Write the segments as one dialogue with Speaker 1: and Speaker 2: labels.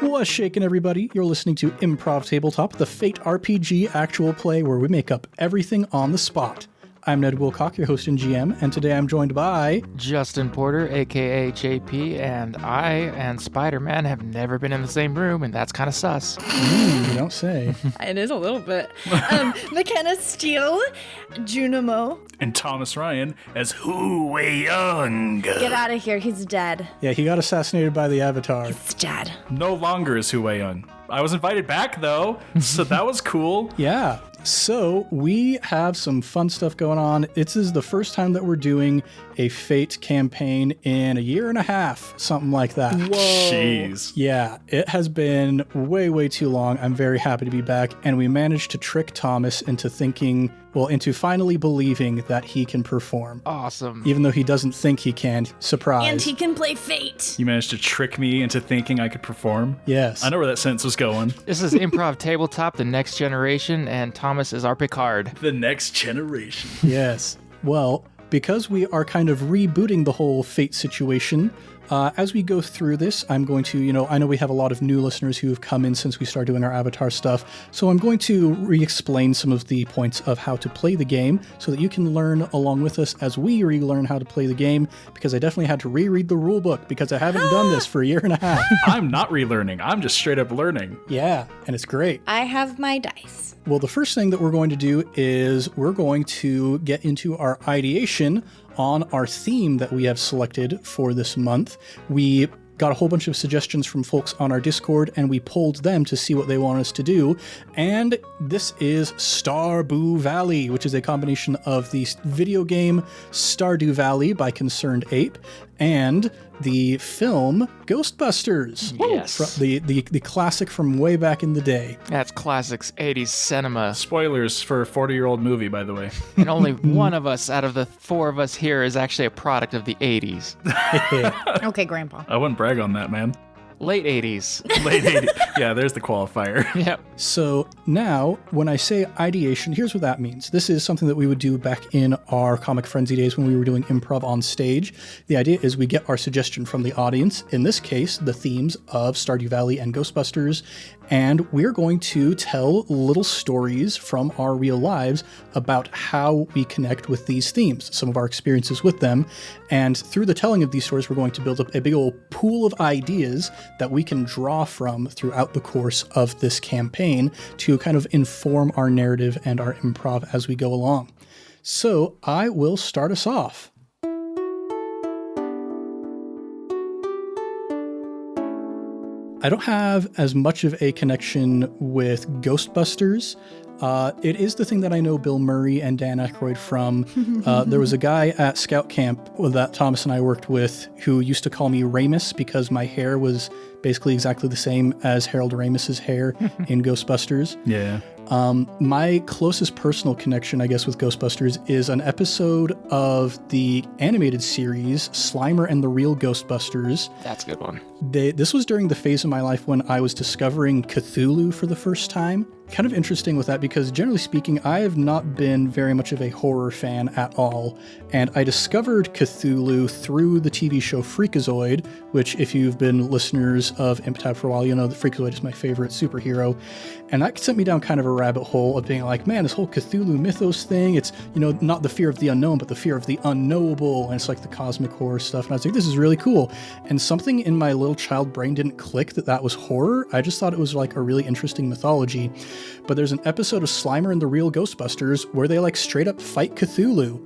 Speaker 1: What's shaking, everybody? You're listening to Improv Tabletop, the Fate RPG actual play where we make up everything on the spot. I'm Ned Wilcock, your host and GM, and today I'm joined by...
Speaker 2: Justin Porter, a.k.a. JP, and I and Spider-Man have never been in the same room, and that's kind of sus.
Speaker 1: You don't say.
Speaker 3: It is a little bit. McKenna Steele, Junimo.
Speaker 4: And Thomas Ryan as Hu Wei Young.
Speaker 3: Get out of here, he's dead.
Speaker 1: Yeah, he got assassinated by the Avatar.
Speaker 3: He's dead.
Speaker 4: No longer is Hu Wei Young. I was invited back, though, so that was cool.
Speaker 1: Yeah. So we have some fun stuff going on. This is the first time that we're doing a Fate campaign in a year and a half, something like that.
Speaker 3: Whoa.
Speaker 4: Jeez.
Speaker 1: Yeah, it has been way too long. I'm very happy to be back. And we managed to trick Thomas into into finally believing that he can perform.
Speaker 2: Awesome.
Speaker 1: Even though he doesn't think he can. Surprise.
Speaker 3: And he can play Fate.
Speaker 4: You managed to trick me into thinking I could perform?
Speaker 1: Yes.
Speaker 4: I know where that sentence was going.
Speaker 2: This is Improv Tabletop, the next generation, and Thomas is our Picard.
Speaker 4: The next generation.
Speaker 1: Yes. Well, because we are kind of rebooting the whole Fate situation, as we go through this, I'm going to, I know we have a lot of new listeners who have come in since we started doing our Avatar stuff, so I'm going to re-explain some of the points of how to play the game so that you can learn along with us as we relearn how to play the game, because I definitely had to reread the rule book because I haven't done this for a year and a half.
Speaker 4: I'm not relearning. I'm just straight up learning.
Speaker 1: Yeah, and it's great.
Speaker 3: I have my dice.
Speaker 1: Well, the first thing that we're going to do is we're going to get into our ideation on our theme that we have selected for this month. We got a whole bunch of suggestions from folks on our Discord, and we polled them to see what they want us to do. And this is Starboo Valley, which is a combination of the video game Stardew Valley by Concerned Ape and the film Ghostbusters.
Speaker 2: Yes.
Speaker 1: The classic from way back in the day.
Speaker 2: That's classics 80s cinema.
Speaker 4: Spoilers for a 40-year-old movie, by the way.
Speaker 2: And only one of us out of the four of us here is actually a product of the 80s.
Speaker 3: Okay, Grandpa.
Speaker 4: I wouldn't brag on that, man.
Speaker 2: Late 80s.
Speaker 4: Late 80s. Yeah, there's the qualifier.
Speaker 2: Yep.
Speaker 1: So now, when I say ideation, here's what that means. This is something that we would do back in our Comic Frenzy days when we were doing improv on stage. The idea is we get our suggestion from the audience, in this case, the themes of Stardew Valley and Ghostbusters, and we're going to tell little stories from our real lives about how we connect with these themes, some of our experiences with them, and through the telling of these stories, we're going to build up a big old pool of ideas that we can draw from throughout the course of this campaign to kind of inform our narrative and our improv as we go along. So I will start us off. I don't have as much of a connection with Ghostbusters. It is the thing that I know Bill Murray and Dan Aykroyd from. There was a guy at Scout Camp that Thomas and I worked with who used to call me Ramus because my hair was basically exactly the same as Harold Ramis's hair in Ghostbusters.
Speaker 4: Yeah.
Speaker 1: My closest personal connection, I guess, with Ghostbusters is an episode of the animated series Slimer and the Real Ghostbusters.
Speaker 2: That's a good one.
Speaker 1: This was during the phase of my life when I was discovering Cthulhu for the first time. Kind of interesting with that because generally speaking, I have not been very much of a horror fan at all. And I discovered Cthulhu through the TV show Freakazoid, which if you've been listeners of Improv for a while, you'll know that Freakazoid is my favorite superhero. And that sent me down kind of a rabbit hole of being like, man, this whole Cthulhu mythos thing, it's, not the fear of the unknown, but the fear of the unknowable. And it's like the cosmic horror stuff. And I was like, this is really cool. And something in my little child brain didn't click that was horror. I just thought it was like a really interesting mythology. But there's an episode of Slimer and the Real Ghostbusters where they like straight up fight Cthulhu.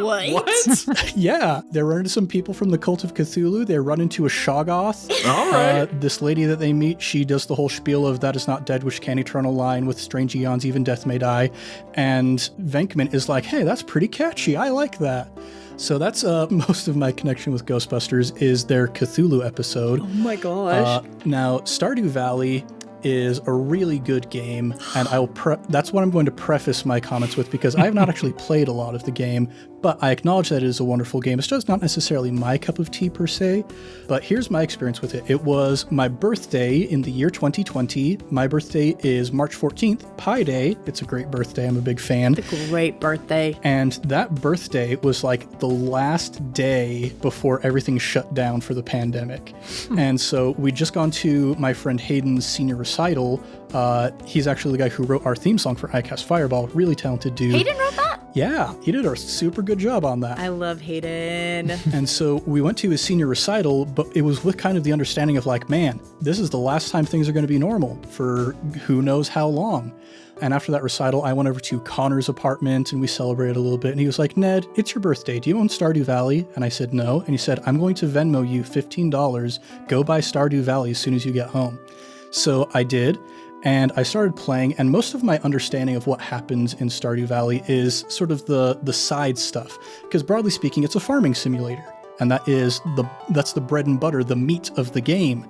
Speaker 3: What?
Speaker 1: Yeah. They run into some people from the Cult of Cthulhu. They run into a Shoggoth.
Speaker 4: All right.
Speaker 1: This lady that they meet, she does the whole spiel of that is not dead which can eternal line with strange eons, even death may die. And Venkman is like, hey, that's pretty catchy. I like that. So that's most of my connection with Ghostbusters is their Cthulhu episode.
Speaker 3: Oh my gosh.
Speaker 1: Now, Stardew Valley, is a really good game, and that's what I'm going to preface my comments with, because I have not actually played a lot of the game, but I acknowledge that it is a wonderful game. It's just not necessarily my cup of tea per se, but here's my experience with it. It was my birthday in the year 2020. My birthday is March 14th, Pi Day. It's a great birthday. I'm a big fan.
Speaker 3: It's a great birthday.
Speaker 1: And that birthday was like the last day before everything shut down for the pandemic. And so we'd just gone to my friend Hayden's senior recital. He's actually the guy who wrote our theme song for iCast Fireball. Really talented dude.
Speaker 3: Hayden wrote that?
Speaker 1: Yeah, he did a super good job on that.
Speaker 3: I love Hayden.
Speaker 1: And so we went to his senior recital, but it was with kind of the understanding of like, man, this is the last time things are going to be normal for who knows how long. And after that recital, I went over to Connor's apartment and we celebrated a little bit. And he was like, Ned, it's your birthday. Do you own Stardew Valley? And I said, no. And he said, I'm going to Venmo you $15. Go buy Stardew Valley as soon as you get home. So I did. And I started playing, and most of my understanding of what happens in Stardew Valley is sort of the side stuff. Because broadly speaking, it's a farming simulator. And that's the bread and butter, the meat of the game.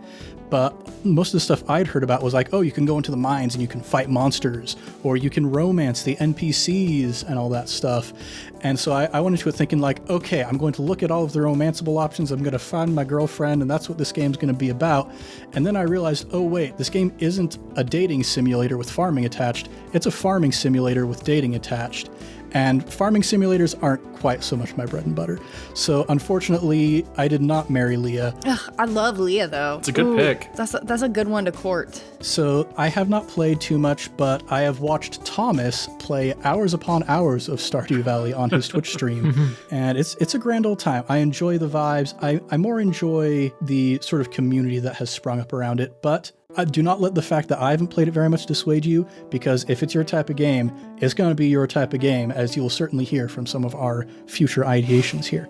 Speaker 1: But most of the stuff I'd heard about was like, oh, you can go into the mines and you can fight monsters, or you can romance the NPCs and all that stuff. And so I went into it thinking like, okay, I'm going to look at all of the romanceable options. I'm going to find my girlfriend, and that's what this game's going to be about. And then I realized, oh, wait, this game isn't a dating simulator with farming attached. It's a farming simulator with dating attached. And farming simulators aren't quite so much my bread and butter. So unfortunately, I did not marry Leah.
Speaker 3: Ugh, I love Leah, though.
Speaker 4: It's a good pick.
Speaker 3: That's a good one to court.
Speaker 1: So I have not played too much, but I have watched Thomas play hours upon hours of Stardew Valley on his Twitch stream. And it's a grand old time. I enjoy the vibes. I more enjoy the sort of community that has sprung up around it, but do not let the fact that I haven't played it very much dissuade you, because if it's your type of game, it's going to be your type of game, as you will certainly hear from some of our future ideations here.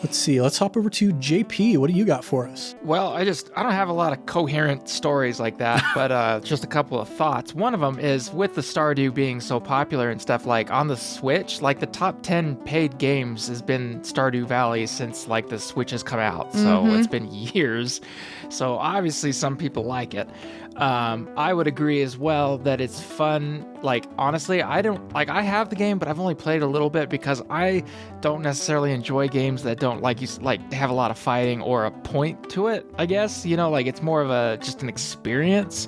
Speaker 1: Let's see. Let's hop over to JP. What do you got for us?
Speaker 2: Well, I don't have a lot of coherent stories like that, but just a couple of thoughts. One of them is with the Stardew being so popular and stuff, like on the Switch, like the top 10 paid games has been Stardew Valley since like the Switch has come out. So it's been years. So obviously some people like it. I would agree as well that it's fun. Like, honestly, I have the game, but I've only played a little bit because I don't necessarily enjoy games that don't have a lot of fighting or a point to it, I guess. You know, like it's more of just an experience.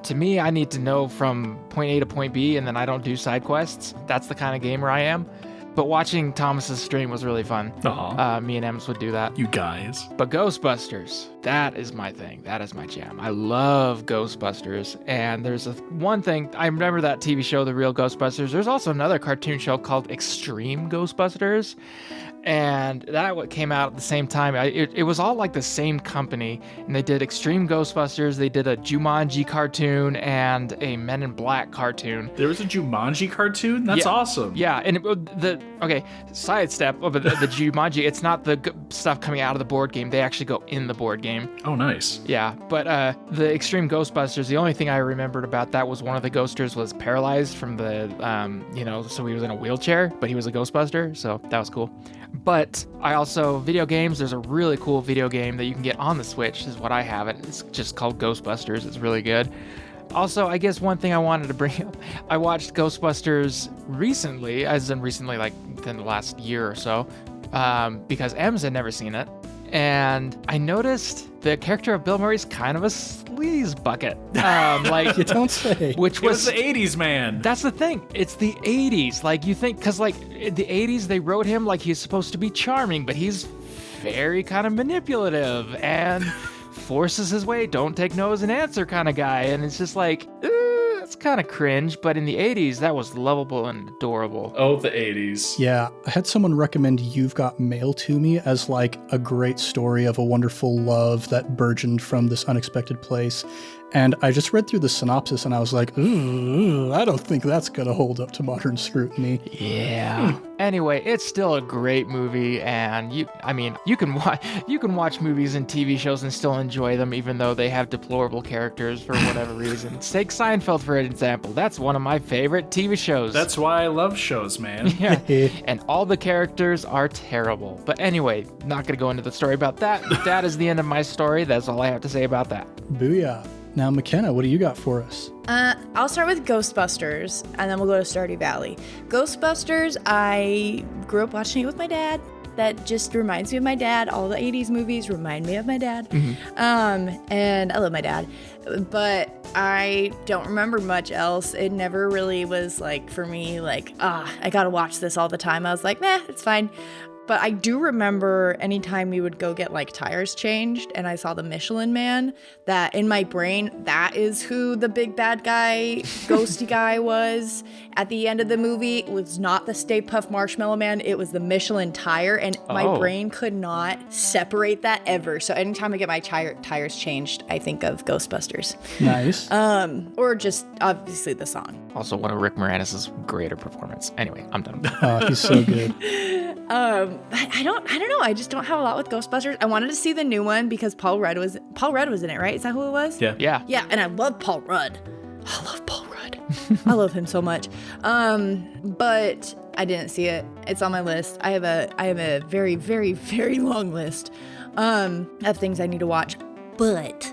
Speaker 2: To me, I need to know from point A to point B, and then I don't do side quests. That's the kind of gamer I am. But watching Thomas's stream was really fun. Me and Ems would do that.
Speaker 4: You guys.
Speaker 2: But Ghostbusters, that is my thing. That is my jam. I love Ghostbusters. And there's one thing, I remember that TV show, The Real Ghostbusters. There's also another cartoon show called Extreme Ghostbusters. And that came out at the same time. It was all like the same company, and they did Extreme Ghostbusters. They did a Jumanji cartoon and a Men in Black cartoon.
Speaker 4: There was a Jumanji cartoon? That's awesome.
Speaker 2: Yeah, and sidestep, but the Jumanji, it's not the stuff coming out of the board game. They actually go in the board game.
Speaker 4: Oh, nice.
Speaker 2: Yeah, but the Extreme Ghostbusters, the only thing I remembered about that was one of the Ghosters was paralyzed from the, so he was in a wheelchair, but he was a Ghostbuster, so that was cool. But I also, video games, there's a really cool video game that you can get on the Switch, is what I have it. It's just called Ghostbusters. It's really good. Also, I guess one thing I wanted to bring up, I watched Ghostbusters recently, like within the last year or so, because Ems had never seen it. And I noticed the character of Bill Murray's kind of a sleaze bucket. Like
Speaker 1: You don't say.
Speaker 2: Which was
Speaker 4: the 80s, man.
Speaker 2: That's the thing. It's the 80s. Like, you think, because like in the 80s, they wrote him like he's supposed to be charming, but he's very kind of manipulative and forces his way, don't take no as an answer kind of guy. And it's just like, it's kind of cringe, but in the 80s, that was lovable and adorable.
Speaker 4: Oh, the 80s.
Speaker 1: Yeah, I had someone recommend You've Got Mail to me as like a great story of a wonderful love that burgeoned from this unexpected place. And I just read through the synopsis and I was like, ooh, I don't think that's going to hold up to modern scrutiny.
Speaker 2: Yeah. Anyway, it's still a great movie, and you can watch movies and TV shows and still enjoy them, even though they have deplorable characters for whatever reason. Take Seinfeld for an example. That's one of my favorite TV shows.
Speaker 4: That's why I love shows, man.
Speaker 2: Yeah. And all the characters are terrible. But anyway, not going to go into the story about that. That is the end of my story. That's all I have to say about that.
Speaker 1: Booyah. Now, McKenna, what do you got for us?
Speaker 3: I'll start with Ghostbusters, and then we'll go to Stardew Valley. Ghostbusters, I grew up watching it with my dad. That just reminds me of my dad. All the 80s movies remind me of my dad. And I love my dad. But I don't remember much else. It never really was like, for me, like, I gotta watch this all the time. I was like, it's fine. But I do remember anytime we would go get like tires changed and I saw the Michelin Man, that in my brain, that is who the big bad guy, ghosty guy was at the end of the movie. It was not the Stay Puft Marshmallow Man. It was the Michelin tire. And my brain could not separate that ever. So anytime I get my tires changed, I think of Ghostbusters.
Speaker 1: Nice.
Speaker 3: Or just obviously the song.
Speaker 2: Also one of Rick Moranis' greater performance. Anyway, I'm done.
Speaker 1: Oh, he's so good.
Speaker 3: I don't know. I just don't have a lot with Ghostbusters. I wanted to see the new one because Paul Rudd was in it, right? Is that who it was?
Speaker 4: Yeah.
Speaker 3: Yeah, and I love Paul Rudd. I love Paul Rudd. I love him so much. But I didn't see it. It's on my list. I have a very, very, very long list of things I need to watch. But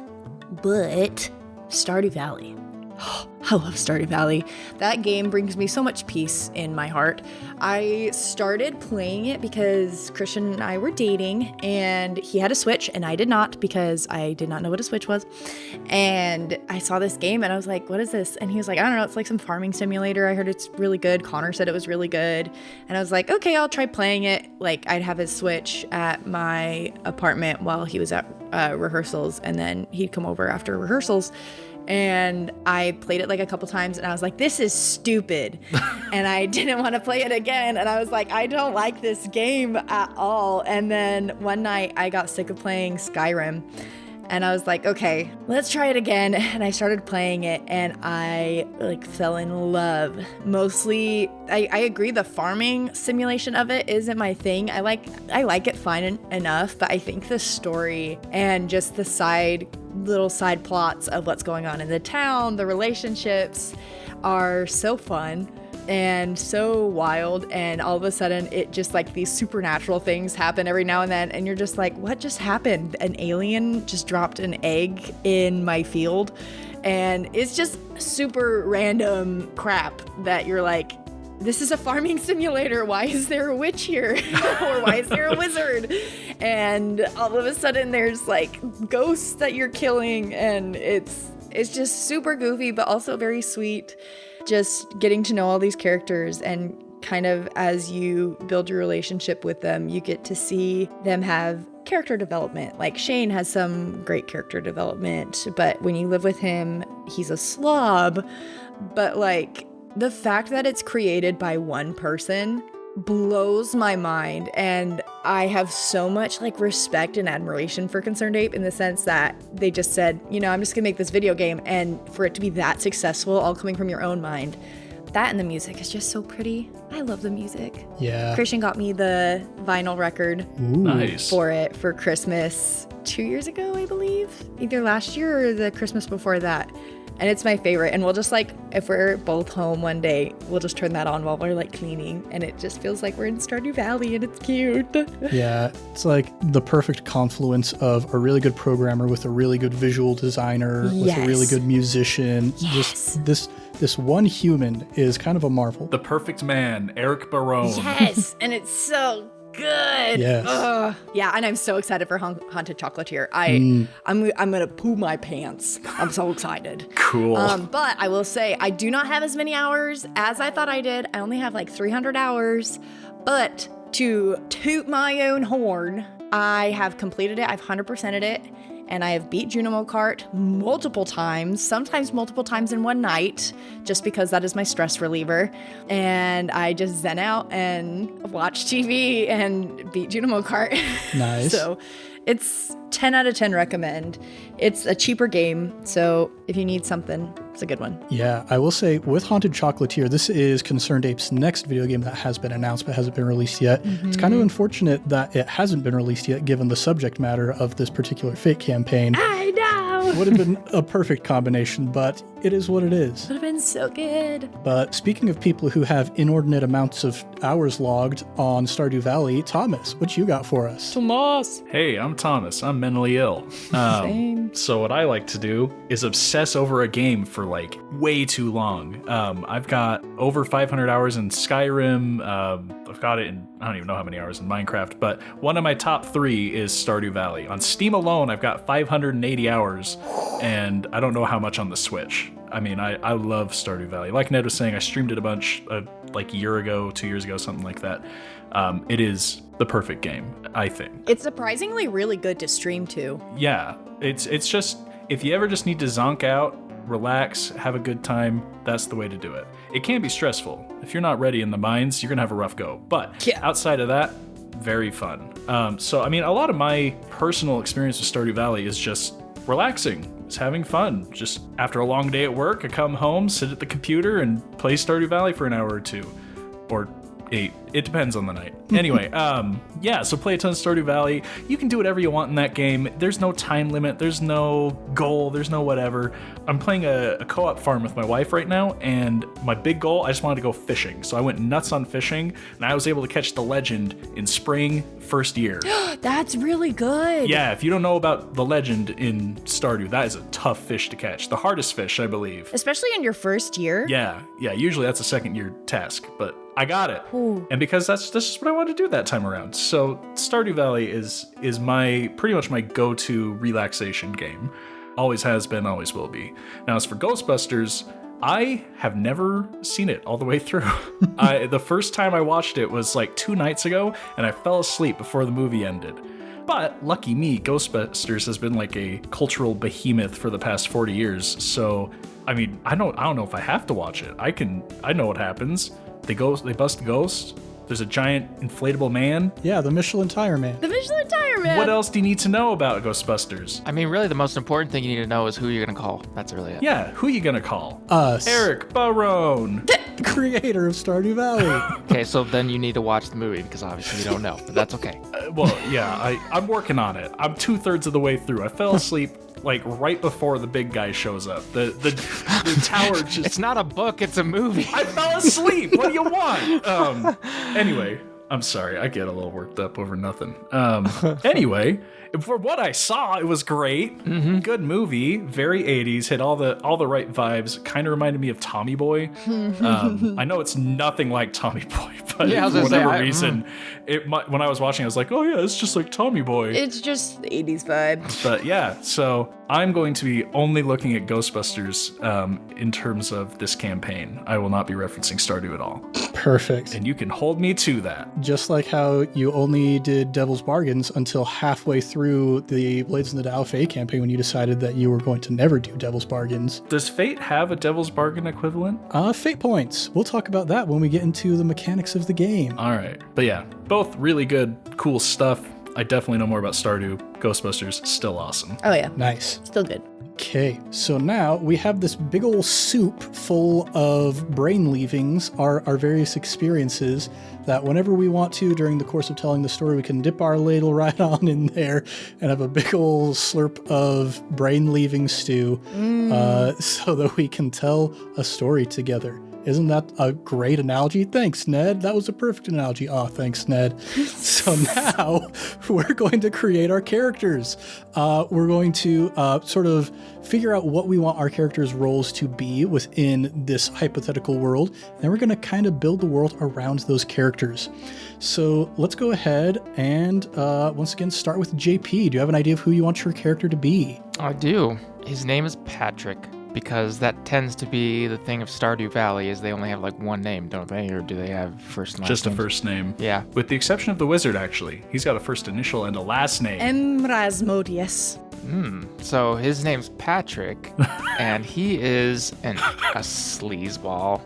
Speaker 3: Stardew Valley. I love Stardew Valley. That game brings me so much peace in my heart. I started playing it because Christian and I were dating, and he had a Switch, and I did not because I did not know what a Switch was. And I saw this game, and I was like, what is this? And he was like, I don't know, it's like some farming simulator. I heard it's really good. Connor said it was really good. And I was like, okay, I'll try playing it. Like, I'd have his Switch at my apartment while he was at rehearsals, and then he'd come over after rehearsals. And I played it like a couple times and I was like, this is stupid. And I didn't want to play it again. And I was like, I don't like this game at all. And then one night I got sick of playing Skyrim. And I was like, okay, let's try it again. And I started playing it and I like fell in love. Mostly, I agree the farming simulation of it isn't my thing. I like it fine enough, but I think the story and just the little side plots of what's going on in the town, the relationships are so fun and so wild, and all of a sudden it just like these supernatural things happen every now and then and you're just like, what just happened? An alien just dropped an egg in my field, and it's just super random crap that you're like, this is a farming simulator. Why is there a witch here? Or why is there a wizard? And all of a sudden there's like ghosts that you're killing, and it's just super goofy but also very sweet. Just getting to know all these characters, and kind of as you build your relationship with them, you get to see them have character development. Like Shane has some great character development, but when you live with him, he's a slob. But like the fact that it's created by one person blows my mind, and I have so much like respect and admiration for Concerned Ape in the sense that they just said, I'm just gonna make this video game, and for it to be that successful, all coming from your own mind. That and the music is just so pretty. I love the music.
Speaker 1: Yeah.
Speaker 3: Christian got me the vinyl record
Speaker 4: Nice.
Speaker 3: for it for Christmas 2 years ago, I believe. Either last year or the Christmas before that. And it's my favorite. And we'll just like, if we're both home one day, we'll just turn that on while we're like cleaning. And it just feels like we're in Stardew Valley and it's cute.
Speaker 1: Yeah, it's like the perfect confluence of a really good programmer with a really good visual designer, with a really good musician.
Speaker 3: Yes.
Speaker 1: Just this one human is kind of a marvel.
Speaker 4: The perfect man, Eric Barone.
Speaker 3: Yes. And it's so good.
Speaker 1: Yes.
Speaker 3: Yeah, and I'm so excited for Haunted Chocolatier. I'm gonna poo my pants. I'm so excited.
Speaker 4: Cool.
Speaker 3: But I will say I do not have as many hours as I thought I did. I only have like 300 hours. But to toot my own horn, I have completed it. I've 100%ed it. And I have beat Junimo Kart multiple times, sometimes multiple times in one night, just because that is my stress reliever. And I just zen out and watch TV and beat Junimo Kart.
Speaker 1: Nice.
Speaker 3: So it's 10 out of 10 recommend. It's a cheaper game, so if you need something, it's a good one.
Speaker 1: Yeah, I will say with Haunted Chocolatier, this is Concerned Ape's next video game that has been announced but hasn't been released yet. Mm-hmm. It's kind of unfortunate that it hasn't been released yet, given the subject matter of this particular Fate campaign.
Speaker 3: I know!
Speaker 1: Would have been a perfect combination, but it is what it is.
Speaker 3: Would have been so good.
Speaker 1: But speaking of people who have inordinate amounts of hours logged on Stardew Valley. Thomas, what you got for us?
Speaker 3: Tomas.
Speaker 4: Hey, I'm Thomas. I'm mentally ill.
Speaker 3: Same.
Speaker 4: So what I like to do is obsess over a game for like way too long. I've got over 500 hours in Skyrim. I've got it in, I don't even know how many hours in Minecraft, but one of my top 3 is Stardew Valley. On Steam alone, I've got 580 hours, and I don't know how much on the Switch. I mean, I love Stardew Valley. Like Ned was saying, I streamed it a bunch like a year ago, 2 years ago, something like that. It is the perfect game, I think.
Speaker 3: It's surprisingly really good to stream to.
Speaker 4: Yeah, it's just, if you ever just need to zonk out, relax, have a good time, that's the way to do it. It can be stressful. If you're not ready in the mines, you're gonna have a rough go. But outside of that, very fun. So, I mean, a lot of my personal experience with Stardew Valley is just relaxing. It's having fun. Just after a long day at work, I come home, sit at the computer, and play Stardew Valley for an hour or 2. Or 8. It depends on the night. Anyway, yeah, so play a ton of Stardew Valley. You can do whatever you want in that game. There's no time limit. There's no goal. There's no whatever. I'm playing a co-op farm with my wife right now, and my big goal, I just wanted to go fishing. So I went nuts on fishing, and I was able to catch the legend in spring first year.
Speaker 3: That's really good.
Speaker 4: Yeah, if you don't know about the legend in Stardew, that is a tough fish to catch. The hardest fish, I believe.
Speaker 3: Especially in your first year.
Speaker 4: Yeah, usually that's a second year task, but I got it.
Speaker 3: Ooh.
Speaker 4: And because this is what I wanted to do that time around. So Stardew Valley is my pretty much my go-to relaxation game. Always has been, always will be. Now as for Ghostbusters, I have never seen it all the way through. The first time I watched it was like 2 nights ago, and I fell asleep before the movie ended. But lucky me, Ghostbusters has been like a cultural behemoth for the past 40 years. So, I mean, I don't know if I have to watch it. I know what happens. They bust a ghost. There's a giant inflatable man.
Speaker 1: Yeah, the Michelin Tire Man.
Speaker 3: The Michelin Tire Man.
Speaker 4: What else do you need to know about Ghostbusters?
Speaker 2: I mean, really, the most important thing you need to know is who you're going to call. That's really it.
Speaker 4: Yeah, who you gonna call?
Speaker 1: Us.
Speaker 4: Eric Barone.
Speaker 1: Creator of Stardew Valley.
Speaker 2: Okay, so then you need to watch the movie because obviously you don't know, but that's okay.
Speaker 4: Well, yeah, I'm working on it. I'm 2/3 of the way through. I fell asleep like right before the big guy shows up. The tower just...
Speaker 2: It's not a book, it's a movie.
Speaker 4: I fell asleep. What do you want? Anyway, I'm sorry. I get a little worked up over nothing. Anyway, for what I saw, it was great. Mm-hmm. Good movie. Very 80s. Hit all the right vibes. Kind of reminded me of Tommy Boy. I know it's nothing like Tommy Boy, but
Speaker 2: Yeah,
Speaker 4: for whatever reason, when I was watching, I was like, oh yeah, it's just like Tommy Boy.
Speaker 3: It's just the 80s vibe.
Speaker 4: But yeah, so I'm going to be only looking at Ghostbusters in terms of this campaign. I will not be referencing Stardew at all.
Speaker 1: Perfect.
Speaker 4: And you can hold me to that.
Speaker 1: Just like how you only did Devil's Bargains until halfway through the Blades in the Dow Fate campaign when you decided that you were going to never do Devil's Bargains.
Speaker 4: Does Fate have a Devil's Bargain equivalent?
Speaker 1: Fate points. We'll talk about that when we get into the mechanics of the game.
Speaker 4: All right. But yeah, both really good, cool stuff. I definitely know more about Stardew. Ghostbusters, still awesome.
Speaker 3: Oh yeah.
Speaker 1: Nice.
Speaker 3: Still good.
Speaker 1: Okay, so now we have this big old soup full of brain leavings, our various experiences, that whenever we want to during the course of telling the story, we can dip our ladle right on in there and have a big old slurp of brain leaving stew so that we can tell a story together. Isn't that a great analogy? Thanks, Ned. That was a perfect analogy. Oh, thanks, Ned. So now we're going to create our characters. We're going to sort of figure out what we want our characters' roles to be within this hypothetical world. And we're going to kind of build the world around those characters. So let's go ahead and once again start with JP. Do you have an idea of who you want your character to be?
Speaker 2: I do. His name is Patrick. Because that tends to be the thing of Stardew Valley, is they only have like one name, don't they? Or do they have first and last
Speaker 4: Just a
Speaker 2: names?
Speaker 4: first name.
Speaker 2: Yeah.
Speaker 4: With the exception of the wizard, actually. He's got a first initial and a last name.
Speaker 3: Emrasmodius.
Speaker 2: So his name's Patrick, and he is a sleazeball.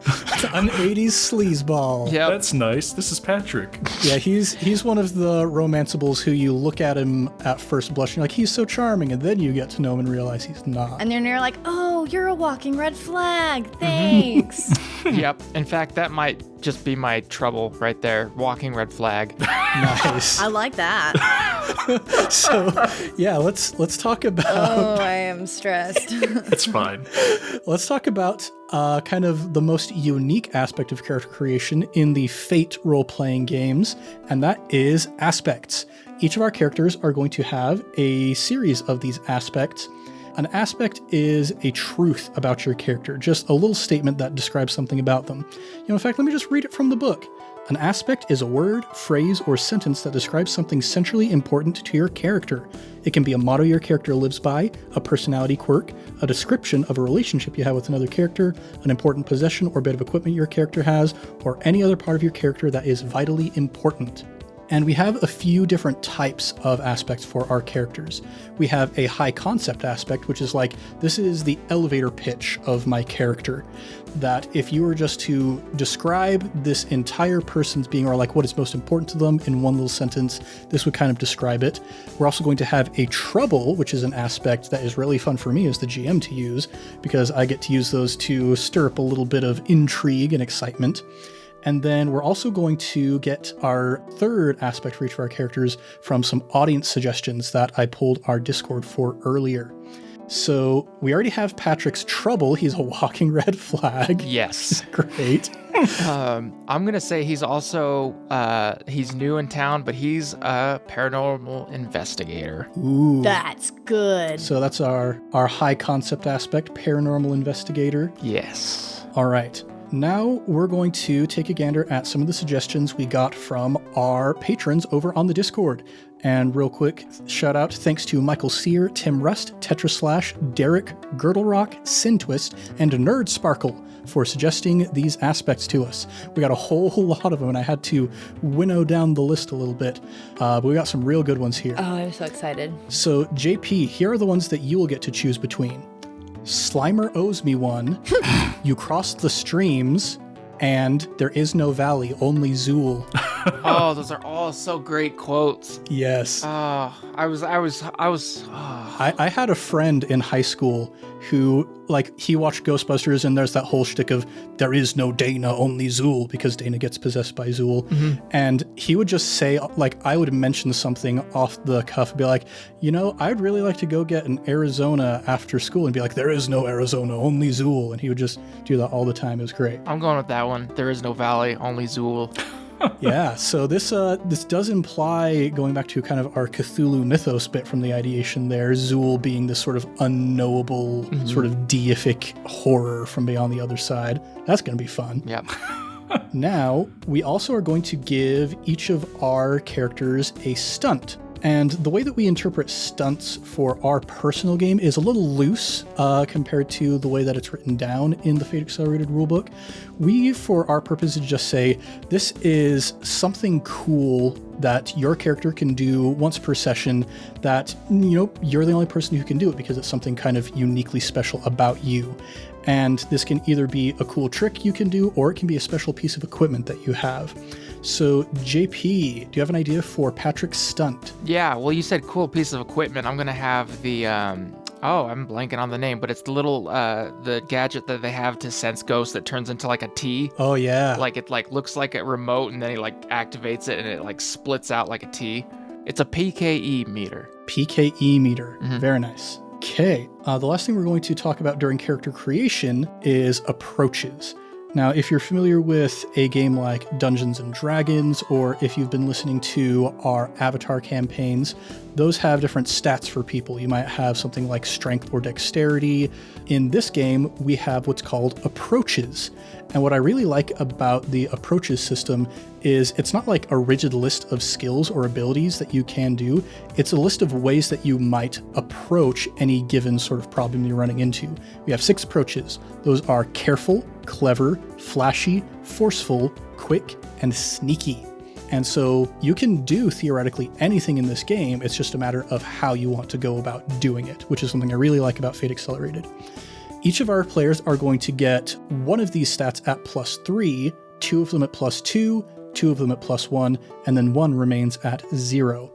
Speaker 1: An 80s sleazeball.
Speaker 2: Yep.
Speaker 4: That's nice. This is Patrick.
Speaker 1: Yeah, he's one of the romanceables who you look at him at first blush and you're like, he's so charming, and then you get to know him and realize he's not.
Speaker 3: And then you're like, oh, you're a walking red flag. Thanks.
Speaker 2: Yep. In fact, that might just be my trouble right there. Walking red flag.
Speaker 1: Nice.
Speaker 3: I like that.
Speaker 1: So, yeah, let's talk about.
Speaker 3: Oh, I am stressed.
Speaker 4: It's fine.
Speaker 1: Let's talk about kind of the most unique aspect of character creation in the Fate role-playing games, and that is aspects. Each of our characters are going to have a series of these aspects. An aspect is a truth about your character, just a little statement that describes something about them. In fact, let me just read it from the book. An aspect is a word, phrase, or sentence that describes something centrally important to your character. It can be a motto your character lives by, a personality quirk, a description of a relationship you have with another character, an important possession or bit of equipment your character has, or any other part of your character that is vitally important. And we have a few different types of aspects for our characters. We have a high concept aspect, which is like, this is the elevator pitch of my character. That if you were just to describe this entire person's being, or like what is most important to them in one little sentence, this would kind of describe it. We're also going to have a trouble, which is an aspect that is really fun for me as the GM to use, because I get to use those to stir up a little bit of intrigue and excitement. And then we're also going to get our third aspect for each of our characters from some audience suggestions that I pulled our Discord for earlier. So we already have Patrick's trouble. He's a walking red flag.
Speaker 2: Yes.
Speaker 1: Great.
Speaker 2: I'm going to say he's also, he's new in town, but he's a paranormal investigator.
Speaker 1: Ooh.
Speaker 3: That's good.
Speaker 1: So that's our high concept aspect, paranormal investigator.
Speaker 2: Yes.
Speaker 1: All right. Now we're going to take a gander at some of the suggestions we got from our patrons over on the Discord. And real quick, shout out, thanks to Michael Sear, Tim Rust, Tetraslash, Derek, Girdle Rock, Sin Twist, and Nerd Sparkle for suggesting these aspects to us. We got a whole lot of them, and I had to winnow down the list a little bit. But we got some real good ones here.
Speaker 3: Oh, I'm so excited.
Speaker 1: So, JP, here are the ones that you will get to choose between. Slimer owes me one, you crossed the streams, and there is no valley, only Zool.
Speaker 2: Oh, those are all so great quotes.
Speaker 1: Yes.
Speaker 2: I
Speaker 1: had a friend in high school who, like, he watched Ghostbusters, and there's that whole shtick of there is no Dana, only Zool, because Dana gets possessed by Zool. Mm-hmm. And he would just say, like, I would mention something off the cuff and be like, I'd really like to go get an Arizona after school, and be like, there is no Arizona, only Zool. And he would just do that all the time. It was great.
Speaker 2: I'm going with that one. There is no valley, only Zool.
Speaker 1: Yeah, so this does imply, going back to kind of our Cthulhu mythos bit from the ideation there, Zool being this sort of unknowable, sort of deific horror from beyond the other side. That's going to be fun.
Speaker 2: Yep.
Speaker 1: Now, we also are going to give each of our characters a stunt. And the way that we interpret stunts for our personal game is a little loose compared to the way that it's written down in the Fate Accelerated rulebook. We, for our purposes, just say this is something cool that your character can do once per session that, you're the only person who can do it because it's something kind of uniquely special about you. And this can either be a cool trick you can do, or it can be a special piece of equipment that you have. So, JP, do you have an idea for Patrick's stunt?
Speaker 2: Yeah, well, you said cool piece of equipment. I'm going to have the, I'm blanking on the name, but it's the little, the gadget that they have to sense ghosts that turns into like a T.
Speaker 1: Oh, yeah.
Speaker 2: Like it looks like a remote, and then he activates it and it splits out like a T. It's a PKE meter.
Speaker 1: PKE meter.
Speaker 2: Mm-hmm.
Speaker 1: Very nice. Okay. The last thing we're going to talk about during character creation is approaches. Now, if you're familiar with a game like Dungeons & Dragons, or if you've been listening to our Avatar campaigns, those have different stats for people. You might have something like strength or dexterity. In this game, we have what's called approaches. And what I really like about the approaches system is it's not like a rigid list of skills or abilities that you can do. It's a list of ways that you might approach any given sort of problem you're running into. We have 6 approaches. Those are careful, clever, flashy, forceful, quick, and sneaky. And so you can do theoretically anything in this game. It's just a matter of how you want to go about doing it, which is something I really like about Fate Accelerated. Each of our players are going to get one of these stats at +3, 2 of them at +2, 2 of them at +1, and then 1 remains at 0.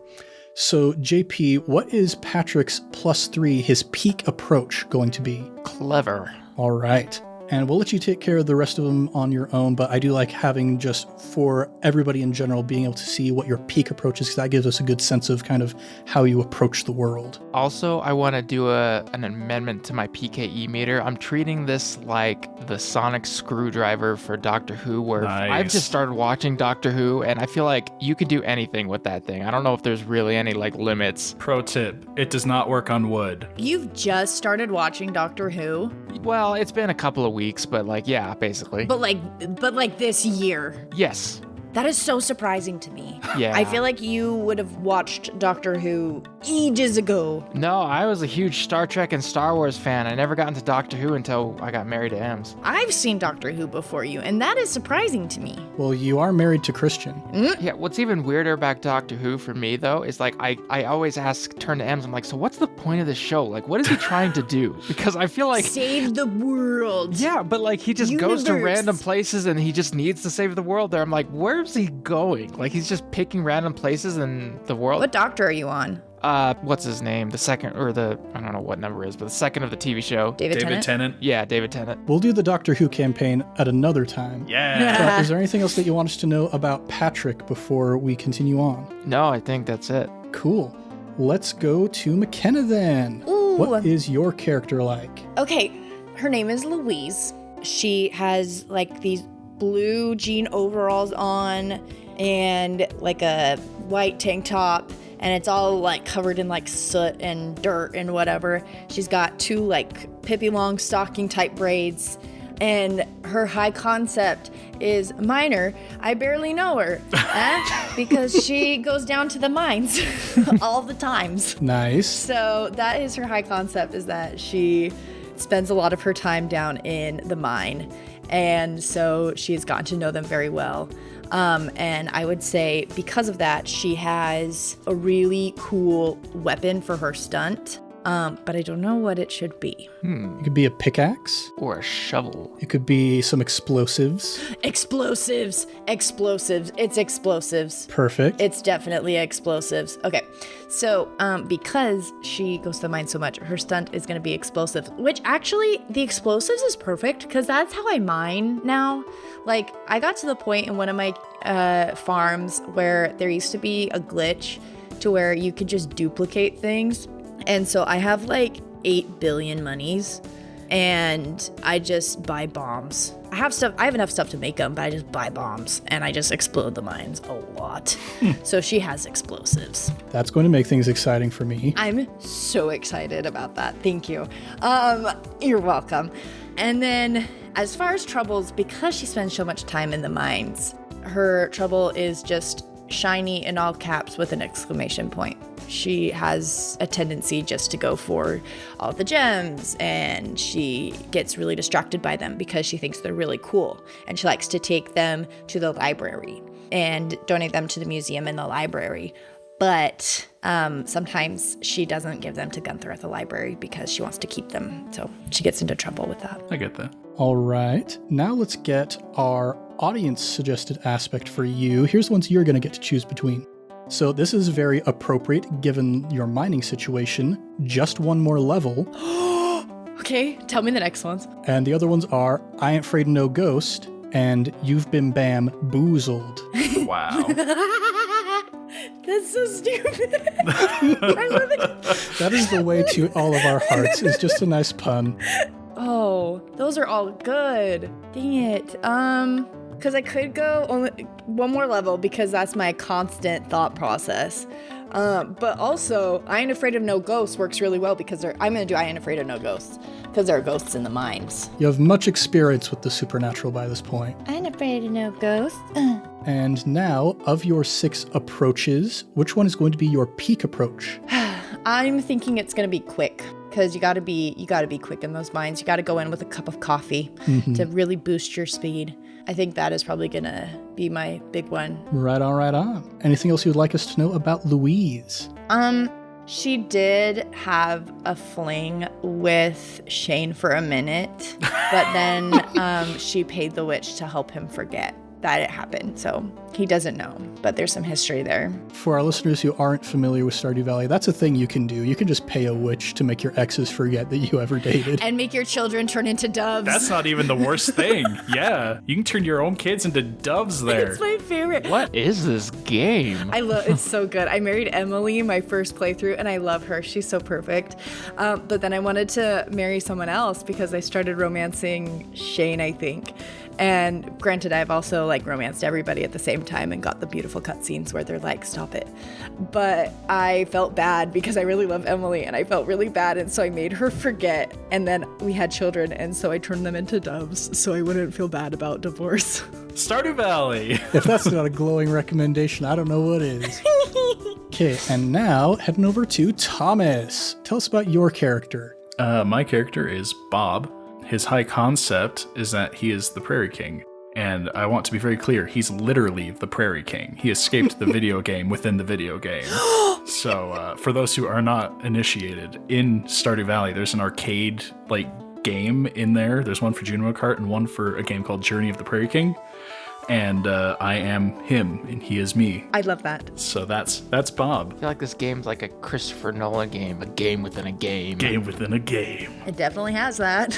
Speaker 1: So, JP, what is Patrick's +3, his peak approach, going to be?
Speaker 2: Clever.
Speaker 1: All right. And we'll let you take care of the rest of them on your own, but I do like having just for everybody in general being able to see what your peak approach is, because that gives us a good sense of kind of how you approach the world.
Speaker 2: Also, I want to do an amendment to my PKE meter. I'm treating this like the sonic screwdriver for Doctor Who, where I've just started watching Doctor Who, and I feel like you could do anything with that thing. I don't know if there's really any like limits.
Speaker 4: Pro tip, it does not work on wood.
Speaker 3: You've just started watching Doctor Who?
Speaker 2: Well, it's been a couple of weeks, but like, yeah, basically.
Speaker 3: But like this year.
Speaker 2: Yes.
Speaker 3: That is so surprising to me.
Speaker 2: Yeah.
Speaker 3: I feel like you would have watched Doctor Who ages ago.
Speaker 2: No, I was a huge Star Trek and Star Wars fan. I never got into Doctor Who until I got married to Ems.
Speaker 3: I've seen Doctor Who before you, and that is surprising to me.
Speaker 1: Well, you are married to Christian.
Speaker 2: Yeah, what's even weirder about Doctor Who for me, though, is like I always turn to Ems, I'm like, so what's the point of this show? Like, what is he trying to do? Because I feel like...
Speaker 3: Save the world.
Speaker 2: Yeah, but like he just goes to random places and he just needs to save the world there. I'm like, where's he going? Like, he's just picking random places in the world.
Speaker 3: What doctor are you on?
Speaker 2: What's his name? The second, or the, I don't know what number it is, but the second of the TV show.
Speaker 3: David Tennant?
Speaker 2: Yeah, David Tennant.
Speaker 1: We'll do the Doctor Who campaign at another time.
Speaker 4: Yeah.
Speaker 1: But is there anything else that you want us to know about Patrick before we continue on?
Speaker 2: No, I think that's it.
Speaker 1: Cool. Let's go to McKenna then.
Speaker 3: Ooh.
Speaker 1: What is your character like?
Speaker 3: Okay, her name is Louise. She has like these blue jean overalls on and like a white tank top, and it's all like covered in like soot and dirt and whatever. She's got two like Pippi Longstocking type braids, and her high concept is minor. I barely know her because she goes down to the mines all the times.
Speaker 1: Nice.
Speaker 3: So that is her high concept, is that she spends a lot of her time down in the mine. And so she has gotten to know them very well. And I would say because of that, she has a really cool weapon for her stunt. But I don't know what it should be.
Speaker 1: It could be a pickaxe.
Speaker 2: Or a shovel.
Speaker 1: It could be some explosives.
Speaker 3: Explosives. It's explosives.
Speaker 1: Perfect.
Speaker 3: It's definitely explosives. Okay, so because she goes to the mine so much, her stunt is going to be explosives, which actually the explosives is perfect because that's how I mine now. Like, I got to the point in one of my farms where there used to be a glitch to where you could just duplicate things. And so I have like 8 billion monies, and I just buy bombs. I have enough stuff to make them, but I just buy bombs and I just explode the mines a lot. So she has explosives.
Speaker 1: That's going to make things exciting for me.
Speaker 3: I'm so excited about that. Thank you. You're welcome. And then as far as troubles, because she spends so much time in the mines, her trouble is just shiny in all caps with an exclamation point. She has a tendency just to go for all the gems, and she gets really distracted by them because she thinks they're really cool, and she likes to take them to the library and donate them to the museum in the library. But sometimes she doesn't give them to Gunther at the library because she wants to keep them, so she gets into trouble with that.
Speaker 4: I get that.
Speaker 1: All right. Now let's get our audience suggested aspect for you. Here's the ones you're going to get to choose between. So this is very appropriate given your mining situation. Just one more level.
Speaker 3: Okay, tell me the next ones.
Speaker 1: And the other ones are I Ain't Afraid of No Ghost and You've Been Bamboozled.
Speaker 4: Wow.
Speaker 3: That's so stupid. I love it.
Speaker 1: That is the way to all of our hearts. It's just a nice pun.
Speaker 3: Oh, those are all good. Dang it. Because I could go only one more level because that's my constant thought process. But also, I Ain't Afraid of No Ghosts works really well because I'm going to do I Ain't Afraid of No Ghosts because there are ghosts in the mines.
Speaker 1: You have much experience with the supernatural by this point.
Speaker 3: I ain't afraid of no ghosts.
Speaker 1: And now, of your 6 approaches, which one is going to be your peak approach?
Speaker 3: I'm thinking it's going to be quick. Because you gotta be quick in those mines. You gotta go in with a cup of coffee to really boost your speed. I think that is probably gonna be my big one.
Speaker 1: Right on, right on. Anything else you'd like us to know about Louise?
Speaker 3: She did have a fling with Shane for a minute, but then she paid the witch to help him forget. that it happened. So he doesn't know, but there's some history there.
Speaker 1: For our listeners who aren't familiar with Stardew Valley, that's a thing you can do. You can just pay a witch to make your exes forget that you ever dated.
Speaker 3: And make your children turn into doves.
Speaker 4: That's not even the worst thing. Yeah, you can turn your own kids into doves there.
Speaker 3: It's my favorite.
Speaker 2: What is this game?
Speaker 3: I love it's so good. I married Emily my first playthrough, and I love her. She's so perfect. But then I wanted to marry someone else because I started romancing Shane, I think. And granted, I've also like romanced everybody at the same time and got the beautiful cutscenes where they're like, stop it. But I felt bad because I really love Emily, and I felt really bad. And so I made her forget. And then we had children. And so I turned them into doves so I wouldn't feel bad about divorce.
Speaker 4: Stardew Valley.
Speaker 1: If that's not a glowing recommendation, I don't know what is. Okay, and now heading over to Thomas. Tell us about your character.
Speaker 4: My character is Bob. His high concept is that he is the Prairie King. And I want to be very clear, he's literally the Prairie King. He escaped the video game within the video game. So for those who are not initiated, in Stardew Valley, there's an arcade game in there. There's one for Juno Kart and one for a game called Journey of the Prairie King. And I am him, and he is me.
Speaker 3: I love that.
Speaker 4: So that's Bob.
Speaker 2: I feel like this game's like a Christopher Nolan game, a game within a game.
Speaker 4: Game within a game.
Speaker 3: It definitely has that.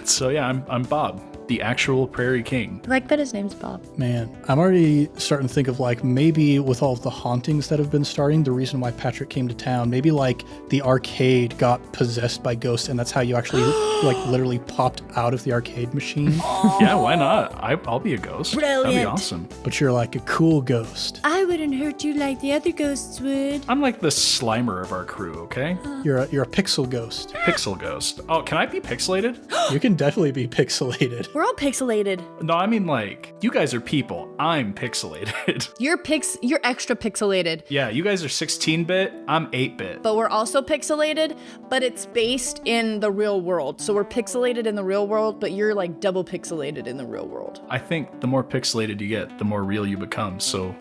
Speaker 4: So yeah, I'm Bob, the actual Prairie King.
Speaker 3: I like that his name's Bob.
Speaker 1: Man, I'm already starting to think of maybe with all of the hauntings that have been starting, the reason why Patrick came to town, maybe the arcade got possessed by ghosts, and that's how you actually literally popped out of the arcade machine.
Speaker 4: Yeah, why not? I'll be a ghost.
Speaker 3: Brilliant.
Speaker 4: That'd be awesome.
Speaker 1: But you're like a cool ghost.
Speaker 3: I wouldn't hurt you like the other ghosts would.
Speaker 4: I'm like the Slimer of our crew, okay?
Speaker 1: You're a pixel ghost.
Speaker 4: Pixel ghost. Oh, can I be pixelated?
Speaker 1: You can definitely be pixelated.
Speaker 3: We're all pixelated.
Speaker 4: No, I mean you guys are people. I'm pixelated.
Speaker 3: You're extra pixelated.
Speaker 4: Yeah, you guys are 16-bit. I'm 8-bit.
Speaker 3: But we're also pixelated, but it's based in the real world. So we're pixelated in the real world, but you're like double pixelated in the real world.
Speaker 4: I think the more pixelated you get, the more real you become. So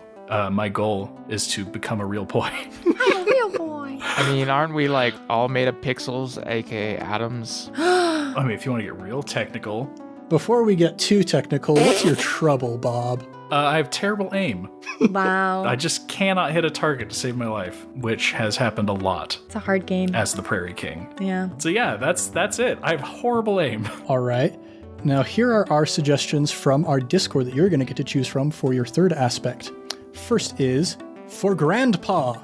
Speaker 4: my goal is to become a real boy.
Speaker 3: I'm a real boy.
Speaker 2: I mean, aren't we all made of pixels, aka atoms?
Speaker 4: I mean, if you want to get real technical.
Speaker 1: Before we get too technical, what's your trouble, Bob?
Speaker 4: I have terrible aim.
Speaker 3: Wow.
Speaker 4: I just cannot hit a target to save my life, which has happened a lot.
Speaker 3: It's a hard game.
Speaker 4: As the Prairie King.
Speaker 3: Yeah.
Speaker 4: So yeah, that's it. I have horrible aim.
Speaker 1: All right. Now, here are our suggestions from our Discord that you're going to get to choose from for your third aspect. First is for Grandpa.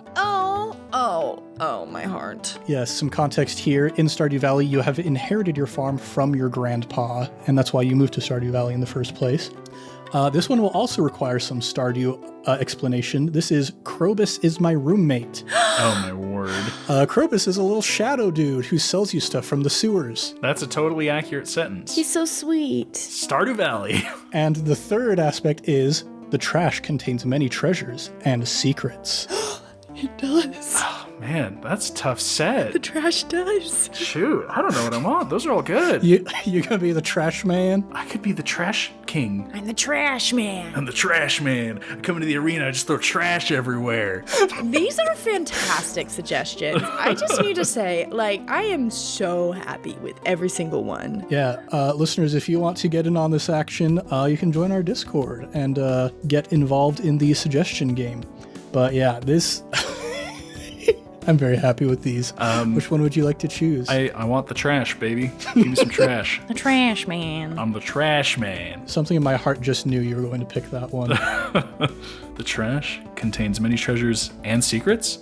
Speaker 3: Oh, my heart.
Speaker 1: Yes, some context here. In Stardew Valley, you have inherited your farm from your grandpa, and that's why you moved to Stardew Valley in the first place. This one will also require some Stardew explanation. This is Krobus is my roommate.
Speaker 4: Oh my word.
Speaker 1: Krobus is a little shadow dude who sells you stuff from the sewers.
Speaker 4: That's a totally accurate sentence.
Speaker 3: He's so sweet.
Speaker 4: Stardew Valley.
Speaker 1: And the third aspect is the trash contains many treasures and secrets.
Speaker 3: It does.
Speaker 4: Oh, man, that's tough said.
Speaker 3: The trash does.
Speaker 4: Shoot, I don't know what I want. Those are all good.
Speaker 1: You gonna be the trash man?
Speaker 4: I could be the trash king.
Speaker 3: I'm the trash man.
Speaker 4: I'm the trash man. I come into the arena, I just throw trash everywhere.
Speaker 3: These are fantastic suggestions. I just need to say, I am so happy with every single one.
Speaker 1: Yeah, listeners, if you want to get in on this action, you can join our Discord and get involved in the suggestion game. But yeah, this... I'm very happy with these. Which one would you like to choose?
Speaker 4: I want the trash, baby. Give me some trash.
Speaker 3: The trash man.
Speaker 4: I'm the trash man.
Speaker 1: Something in my heart just knew you were going to pick that one.
Speaker 4: The trash contains many treasures and secrets? ...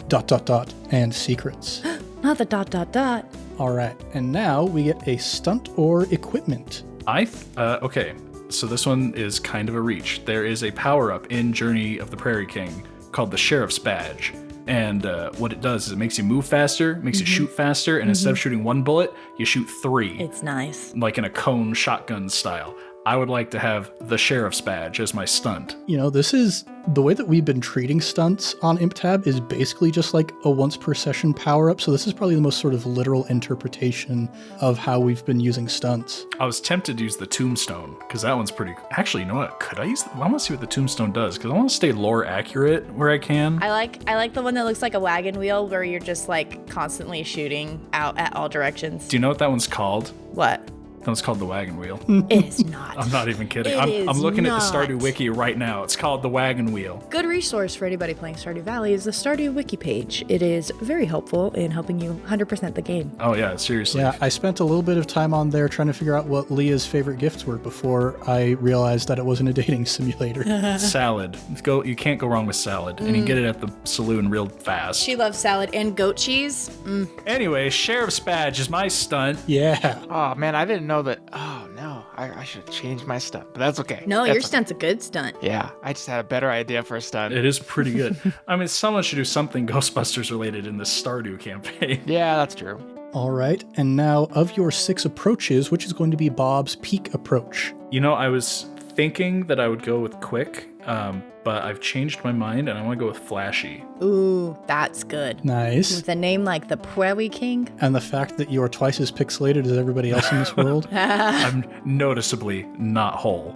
Speaker 1: and secrets.
Speaker 3: Not the ...
Speaker 1: All right, and now we get a stunt or equipment.
Speaker 4: Okay, so this one is kind of a reach. There is a power-up in Journey of the Prairie King called the Sheriff's Badge. And what it does is it makes you move faster, makes you shoot faster, and instead of shooting one bullet, you shoot 3.
Speaker 3: It's nice.
Speaker 4: Like in a cone shotgun style. I would like to have the Sheriff's Badge as my stunt.
Speaker 1: You know, this is the way that we've been treating stunts on ImpTab is basically just like a once per session power up. So this is probably the most sort of literal interpretation of how we've been using stunts.
Speaker 4: I was tempted to use the Tombstone because that one's pretty. Actually, you know what? Could I use? I want to see what the Tombstone does because I want to stay lore accurate where I can.
Speaker 3: I like the one that looks like a wagon wheel where you're just constantly shooting out at all directions.
Speaker 4: Do you know what that one's called?
Speaker 3: What?
Speaker 4: No, it's called the wagon wheel.
Speaker 3: It is not.
Speaker 4: I'm not even kidding.
Speaker 3: It
Speaker 4: I'm looking
Speaker 3: is
Speaker 4: at the Stardew
Speaker 3: not.
Speaker 4: Wiki right now. It's called the wagon wheel.
Speaker 3: Good resource for anybody playing Stardew Valley is the Stardew Wiki page. It is very helpful in helping you 100% the game.
Speaker 4: Oh, yeah, seriously.
Speaker 1: Yeah, I spent a little bit of time on there trying to figure out what Leah's favorite gifts were before I realized that it wasn't a dating simulator.
Speaker 4: Salad. You can't go wrong with salad. And you get it at the saloon real fast.
Speaker 3: She loves salad and goat cheese.
Speaker 4: Anyway, Sheriff's Badge is my stunt.
Speaker 1: Yeah.
Speaker 2: Oh, man, I didn't know that. Oh, no. I should change my stunt, but that's okay.
Speaker 3: No,
Speaker 2: That's
Speaker 3: your stunt's a good stunt.
Speaker 2: Yeah, I just had a better idea for a stunt.
Speaker 4: It is pretty good. I mean, someone should do something Ghostbusters related in this Stardew campaign.
Speaker 2: Yeah, that's true.
Speaker 1: All right. And now, of your 6 approaches, which is going to be Bob's peak approach?
Speaker 4: You know, I was thinking that I would go with quick, but I've changed my mind and I want to go with flashy.
Speaker 3: Ooh, that's good.
Speaker 1: Nice.
Speaker 3: With a name like the Prairie King.
Speaker 1: And the fact that you are twice as pixelated as everybody else in this world.
Speaker 4: I'm noticeably not whole.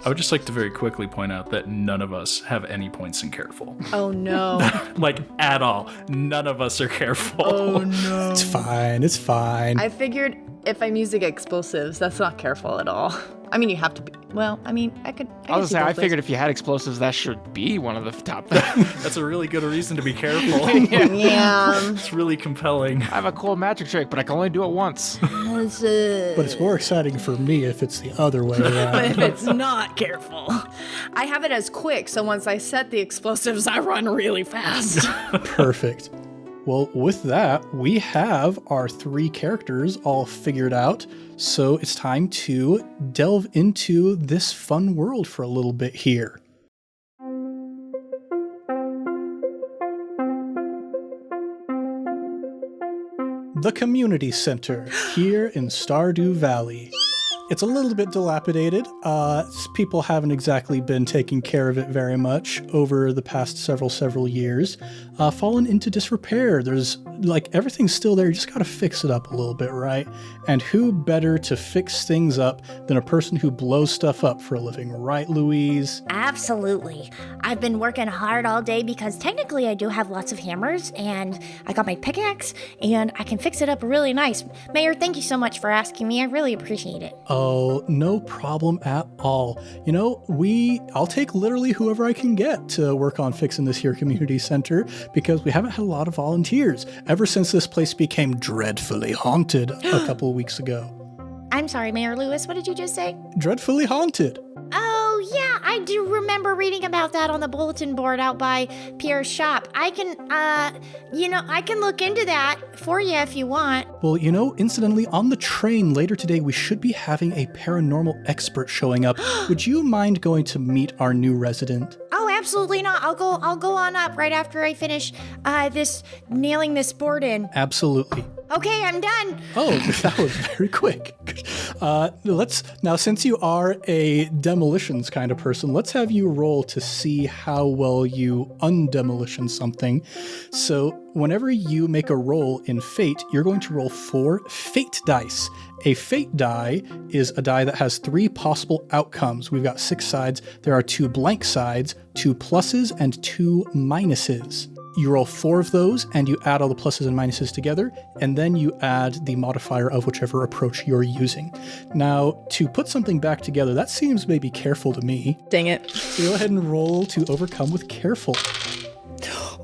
Speaker 4: I would just like to very quickly point out that none of us have any points in careful.
Speaker 3: Oh no.
Speaker 4: Like, at all. None of us are careful.
Speaker 3: Oh no.
Speaker 1: It's fine. It's fine.
Speaker 3: I figured if I'm using explosives, that's not careful at all. I mean, you have to be. Well, I mean, I could.
Speaker 2: I was gonna say, I figured if you had explosives, that should be one of the top things.
Speaker 4: That's a really good reason to be careful.
Speaker 3: Yeah.
Speaker 4: It's really compelling.
Speaker 2: I have a cool magic trick, but I can only do it once.
Speaker 1: But it's more exciting for me if it's the other way
Speaker 3: But
Speaker 1: around.
Speaker 3: if it's not careful, I have it as quick. So once I set the explosives, I run really fast.
Speaker 1: Perfect. Well, with that, we have our 3 characters all figured out. So it's time to delve into this fun world for a little bit here. The Community Center here in Stardew Valley. It's a little bit dilapidated. People haven't exactly been taking care of it very much over the past several years. Fallen into disrepair. There's everything's still there. You just gotta fix it up a little bit, right? And who better to fix things up than a person who blows stuff up for a living, right, Louise?
Speaker 5: Absolutely. I've been working hard all day because technically I do have lots of hammers and I got my pickaxe and I can fix it up really nice. Mayor, thank you so much for asking me. I really appreciate it.
Speaker 1: Oh, no problem at all. You know, I'll take literally whoever I can get to work on fixing this here community center because we haven't had a lot of volunteers ever since this place became dreadfully haunted a couple of weeks ago.
Speaker 5: I'm sorry, Mayor Lewis, what did you just say?
Speaker 1: Dreadfully haunted.
Speaker 5: Oh, yeah, I do remember reading about that on the bulletin board out by Pierre's shop. I can look into that for you if you want.
Speaker 1: Well, incidentally, on the train later today, we should be having a paranormal expert showing up. Would you mind going to meet our new resident?
Speaker 5: Oh, absolutely not. I'll go on up right after I finish nailing this board in.
Speaker 1: Absolutely.
Speaker 5: Okay, I'm done.
Speaker 1: Oh, that was very quick. Now, since you are a demolitions kind of person, let's have you roll to see how well you undemolition something. So whenever you make a roll in Fate, you're going to roll 4 Fate dice. A Fate die is a die that has 3 possible outcomes. We've got 6 sides. There are 2 blank sides, 2 pluses, and 2 minuses. You roll 4 of those, and you add all the pluses and minuses together, and then you add the modifier of whichever approach you're using. Now, to put something back together, that seems maybe careful to me.
Speaker 3: Dang it.
Speaker 1: So go ahead and roll to overcome with careful.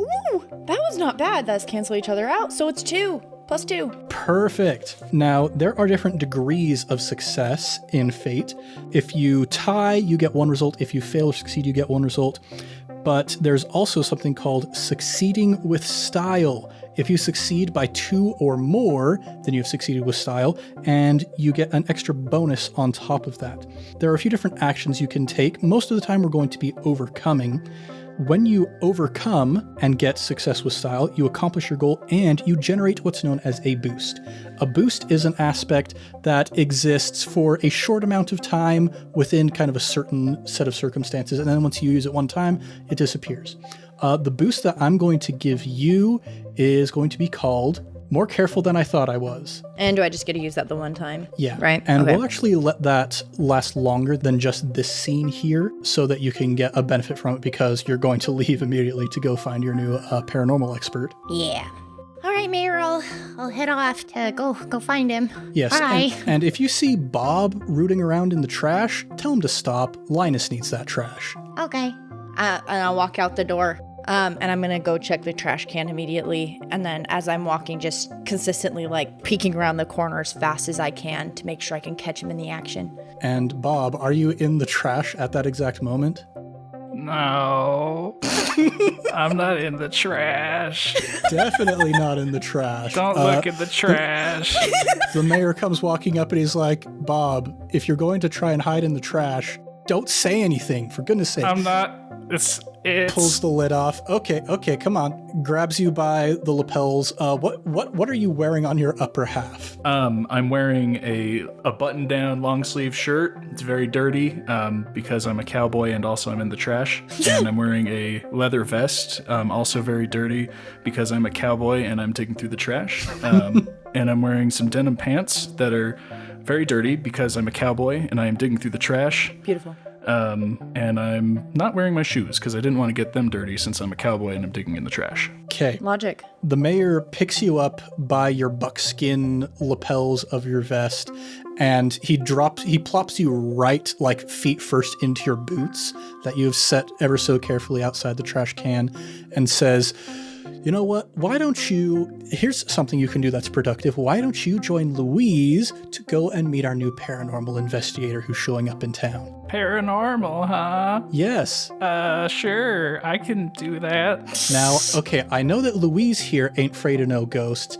Speaker 3: Ooh, that was not bad. That's cancel each other out. So it's 2 plus 2.
Speaker 1: Perfect. Now, there are different degrees of success in Fate. If you tie, you get 1 result. If you fail or succeed, you get 1 result. But there's also something called succeeding with style. If you succeed by 2 or more, then you've succeeded with style, and you get an extra bonus on top of that. There are a few different actions you can take. Most of the time, we're going to be overcoming. When you overcome and get success with style, you accomplish your goal and you generate what's known as a boost. A boost is an aspect that exists for a short amount of time within kind of a certain set of circumstances, and then once you use it one time, it disappears. The boost that I'm going to give you is going to be called More Careful Than I Thought I Was.
Speaker 3: And do I just get to use that the one time?
Speaker 1: Yeah.
Speaker 3: Right?
Speaker 1: And
Speaker 3: Okay.
Speaker 1: we'll actually let that last longer than just this scene here so that you can get a benefit from it because you're going to leave immediately to go find your new paranormal expert.
Speaker 5: Yeah. All right, Mayor, I'll head off to go find him.
Speaker 1: Yes,
Speaker 5: Bye.
Speaker 1: and if you see Bob rooting around in the trash, tell him to stop. Linus needs that trash.
Speaker 5: Okay.
Speaker 3: And I'll walk out the door. And I'm going to go check the trash can immediately. And then as I'm walking, just consistently like peeking around the corner as fast as I can to make sure I can catch him in the action.
Speaker 1: And Bob, are you in the trash at that exact moment?
Speaker 4: No. I'm not in the trash.
Speaker 1: Definitely not in the trash.
Speaker 4: Don't look in the trash.
Speaker 1: The mayor comes walking up and he's like, Bob, if you're going to try and hide in the trash, don't say anything, for goodness sake.
Speaker 4: I'm not. It's
Speaker 1: Pulls the lid off. Okay, come on. Grabs you by the lapels. What are you wearing on your upper half?
Speaker 4: I'm wearing a button-down long-sleeve shirt. It's very dirty because I'm a cowboy and also I'm in the trash. And I'm wearing a leather vest, also very dirty because I'm a cowboy and I'm digging through the trash. And I'm wearing some denim pants that are very dirty because I'm a cowboy and I am digging through the trash.
Speaker 3: Beautiful.
Speaker 4: And I'm not wearing my shoes because I didn't want to get them dirty since I'm a cowboy and I'm digging in the trash.
Speaker 1: Okay.
Speaker 3: Logic.
Speaker 1: The mayor picks you up by your buckskin lapels of your vest, and he plops you right, like feet first, into your boots that you have set ever so carefully outside the trash can, and says, you know what? Why don't you, here's something you can do that's productive. Why don't you join Louise to go and meet our new paranormal investigator who's showing up in town?
Speaker 4: Paranormal, huh?
Speaker 1: Yes.
Speaker 4: Sure, I can do that.
Speaker 1: Now, okay, I know that Louise here ain't afraid of no ghosts.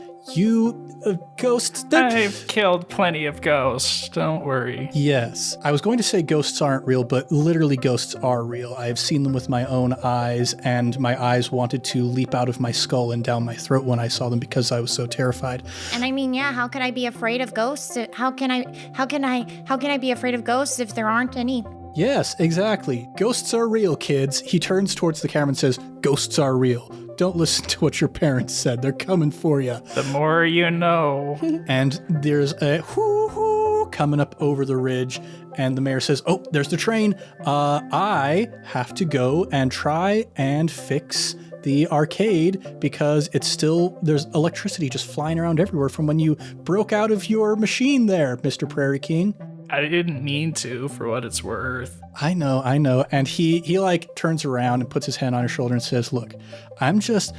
Speaker 1: Ghosts,
Speaker 4: I've killed plenty of ghosts, don't worry.
Speaker 1: Yes. I was going to say ghosts aren't real, but literally ghosts are real. I've seen them with my own eyes, and my eyes wanted to leap out of my skull and down my throat when I saw them because I was so terrified.
Speaker 5: And I mean, yeah, how could I be afraid of ghosts? How can I be afraid of ghosts if there aren't any?
Speaker 1: Yes, exactly. Ghosts are real, kids. He turns towards the camera and says, ghosts are real. Don't listen to what your parents said. They're coming for you.
Speaker 4: The more you know.
Speaker 1: And there's a hoo-hoo coming up over the ridge, and the mayor says, oh, there's the train. I have to go and try and fix the arcade because there's electricity just flying around everywhere from when you broke out of your machine there, Mr. Prairie King.
Speaker 4: I didn't mean to, for what it's worth.
Speaker 1: I know. And he like turns around and puts his hand on her shoulder and says, look, I'm just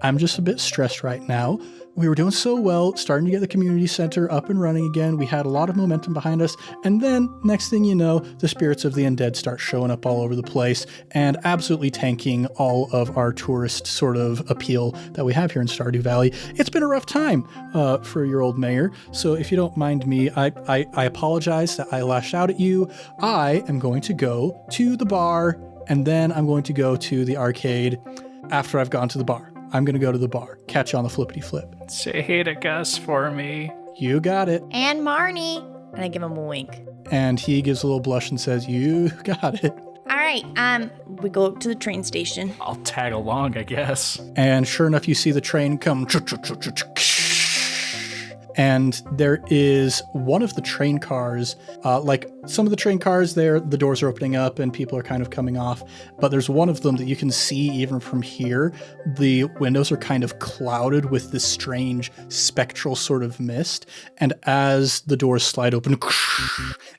Speaker 1: a bit stressed right now. We were doing so well, starting to get the community center up and running again. We had a lot of momentum behind us. And then next thing you know, the spirits of the undead start showing up all over the place and absolutely tanking all of our tourist sort of appeal that we have here in Stardew Valley. It's been a rough time for your old mayor. So if you don't mind me, I apologize that I lashed out at you. I am going to go to the bar, and then I'm going to go to the arcade after I've gone to the bar. I'm going to go to the bar. Catch you on the flippity flip.
Speaker 4: Say hey to Gus for me.
Speaker 1: You got it.
Speaker 5: And Marnie.
Speaker 3: And I give him a wink.
Speaker 1: And he gives a little blush and says, you got it.
Speaker 5: All right.
Speaker 3: We go up to the train station.
Speaker 4: I'll tag along, I guess.
Speaker 1: And sure enough, you see the train come. And there is one of the train cars, like some of the train cars there, the doors are opening up and people are kind of coming off. But there's one of them that you can see even from here. The windows are kind of clouded with this strange spectral sort of mist. And as the doors slide open,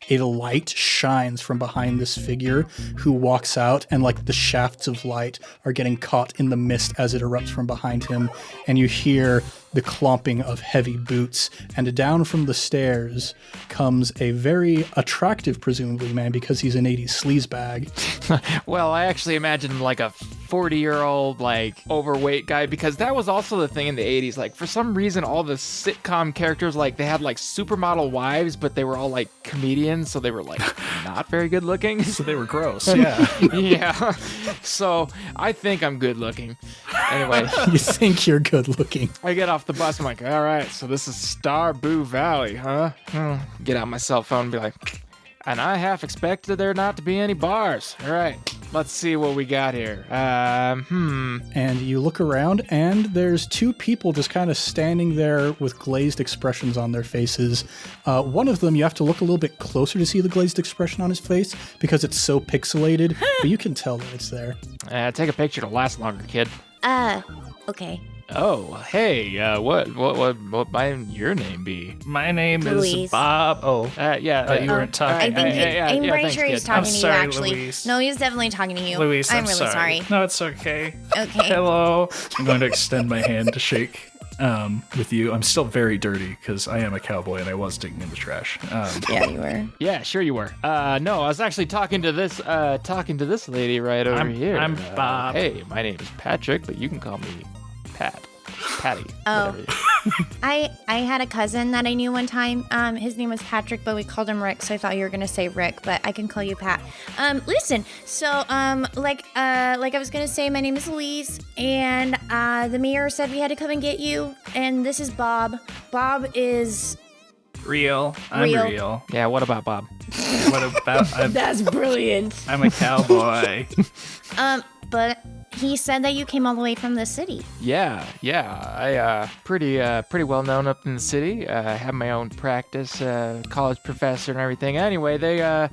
Speaker 1: a light shines from behind this figure who walks out, and like the shafts of light are getting caught in the mist as it erupts from behind him. And you hear the clomping of heavy boots, and down from the stairs comes a very attractive, presumably, man, because he's an 80s sleazebag.
Speaker 2: Well, I actually imagine like a 40-year-old, like, overweight guy, because that was also the thing in the 80s. Like, for some reason, all the sitcom characters, like, they had, like, supermodel wives, but they were all, like, comedians, so they were, like, not very good looking.
Speaker 4: So they were gross, yeah.
Speaker 2: Yeah. So I think I'm good looking. Anyway.
Speaker 1: You think you're good looking.
Speaker 2: I get off the bus, I'm like, all right, so this is Starboo Valley, huh? Get out my cell phone and be like, and I half expected there not to be any bars. All right, let's see what we got here.
Speaker 1: And you look around, and there's two people just kind of standing there with glazed expressions on their faces. One of them, you have to look a little bit closer to see the glazed expression on his face because it's so pixelated, but you can tell that it's there.
Speaker 2: Take a picture to last longer, kid.
Speaker 5: Okay.
Speaker 2: Oh, hey, what might your name be?
Speaker 4: My name
Speaker 5: Louise.
Speaker 4: is Bob. Oh,
Speaker 2: Yeah.
Speaker 4: you weren't talking.
Speaker 5: I think I'm pretty
Speaker 2: thanks,
Speaker 5: sure he's
Speaker 2: kid.
Speaker 5: talking
Speaker 4: I'm
Speaker 5: to
Speaker 4: sorry,
Speaker 5: you, actually.
Speaker 4: Louise.
Speaker 5: No, he's definitely talking to you.
Speaker 4: Louise, I'm
Speaker 5: really sorry.
Speaker 4: No, it's okay.
Speaker 5: Okay.
Speaker 4: Hello. I'm going to extend my hand to shake with you. I'm still very dirty because I am a cowboy and I was digging in the trash.
Speaker 3: Yeah, you were.
Speaker 2: Yeah, sure you were. No, I was actually talking to this lady right over here.
Speaker 4: I'm Bob.
Speaker 2: Hey, my name is Patrick, but you can call me Patty.
Speaker 5: Oh.
Speaker 2: whatever.
Speaker 5: I had a cousin that I knew one time. His name was Patrick, but we called him Rick, so I thought you were gonna say Rick, but I can call you Pat. Listen, so like I was gonna say, my name is Louise, and the mayor said we had to come and get you, and this is Bob. Bob is
Speaker 4: Real. I'm
Speaker 5: Real.
Speaker 4: real.
Speaker 2: Yeah, what about Bob?
Speaker 4: What about?
Speaker 3: That's brilliant.
Speaker 4: I'm a cowboy.
Speaker 5: but he said that you came all the way from the city.
Speaker 2: Yeah. I pretty well known up in the city. I have my own practice, college professor and everything. Anyway, they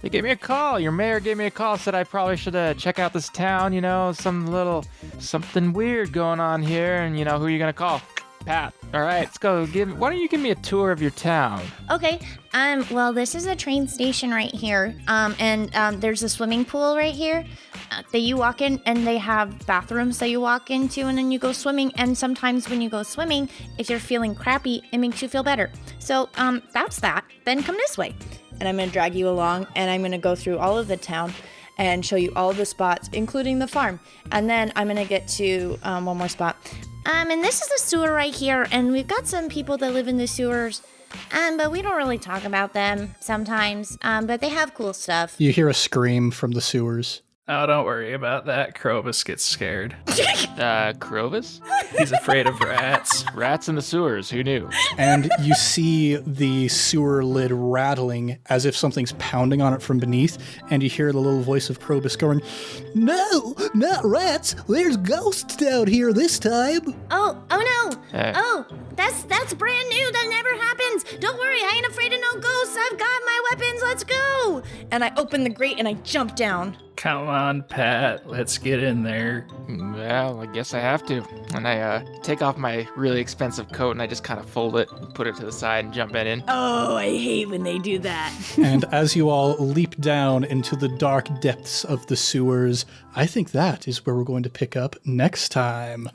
Speaker 2: gave me a call. Your mayor gave me a call, said I probably should check out this town. You know, something weird going on here. And you know, who are you gonna call? Pat. All right, let's go. Why don't you give me a tour of your town?
Speaker 5: Okay. Well, this is a train station right here. And there's a swimming pool right here that you walk in, and they have bathrooms that you walk into, and then you go swimming. And sometimes when you go swimming, if you're feeling crappy, it makes you feel better. So, that's that. Then come this way.
Speaker 3: And I'm going to drag you along, and I'm going to go through all of the town and show you all of the spots, including the farm. And then I'm going to get to one more spot.
Speaker 5: And this is the sewer right here, and we've got some people that live in the sewers. But we don't really talk about them sometimes. But they have cool stuff.
Speaker 1: You hear a scream from the sewers.
Speaker 4: Oh, don't worry about that. Krobus gets scared.
Speaker 2: Crovis?
Speaker 4: He's afraid of rats.
Speaker 2: Rats in the sewers, who knew?
Speaker 1: And you see the sewer lid rattling as if something's pounding on it from beneath, and you hear the little voice of Krobus going, "No, not rats. There's ghosts down here this time."
Speaker 5: Oh no!
Speaker 2: Hey.
Speaker 5: Oh, that's brand new. That never happens. Don't worry, I ain't afraid of no ghosts. I've got my weapons. Let's go.
Speaker 3: And I open the grate and I jump down.
Speaker 4: Come on, Pat. Let's get in there.
Speaker 2: Well, I guess I have to. And I take off my really expensive coat and I just kind of fold it and put it to the side and jump in.
Speaker 3: Oh, I hate when they do that.
Speaker 1: And as you all leap down into the dark depths of the sewers, I think that is where we're going to pick up next time.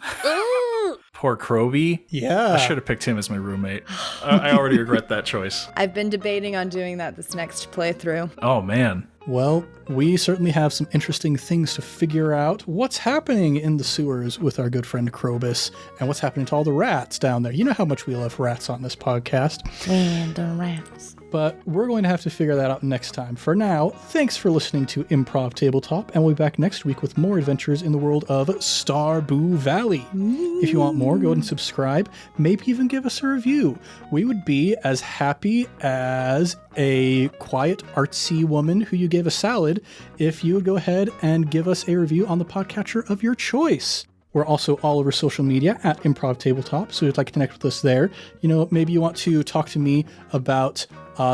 Speaker 4: Poor Kroby.
Speaker 1: Yeah.
Speaker 4: I should have picked him as my roommate. I already regret that choice.
Speaker 3: I've been debating on doing that this next playthrough.
Speaker 4: Oh, man.
Speaker 1: Well, we certainly have some interesting things to figure out. What's happening in the sewers with our good friend Krobus, and what's happening to all the rats down there. You know how much we love rats on this podcast.
Speaker 3: And the rats.
Speaker 1: But we're going to have to figure that out next time. For now, thanks for listening to Improv Tabletop, and we'll be back next week with more adventures in the world of Stardew Valley. If you want more, go ahead and subscribe. Maybe even give us a review. We would be as happy as a quiet, artsy woman who you gave a salad if you would go ahead and give us a review on the podcatcher of your choice. We're also all over social media at Improv Tabletop, so if you'd like to connect with us there. You know, maybe you want to talk to me about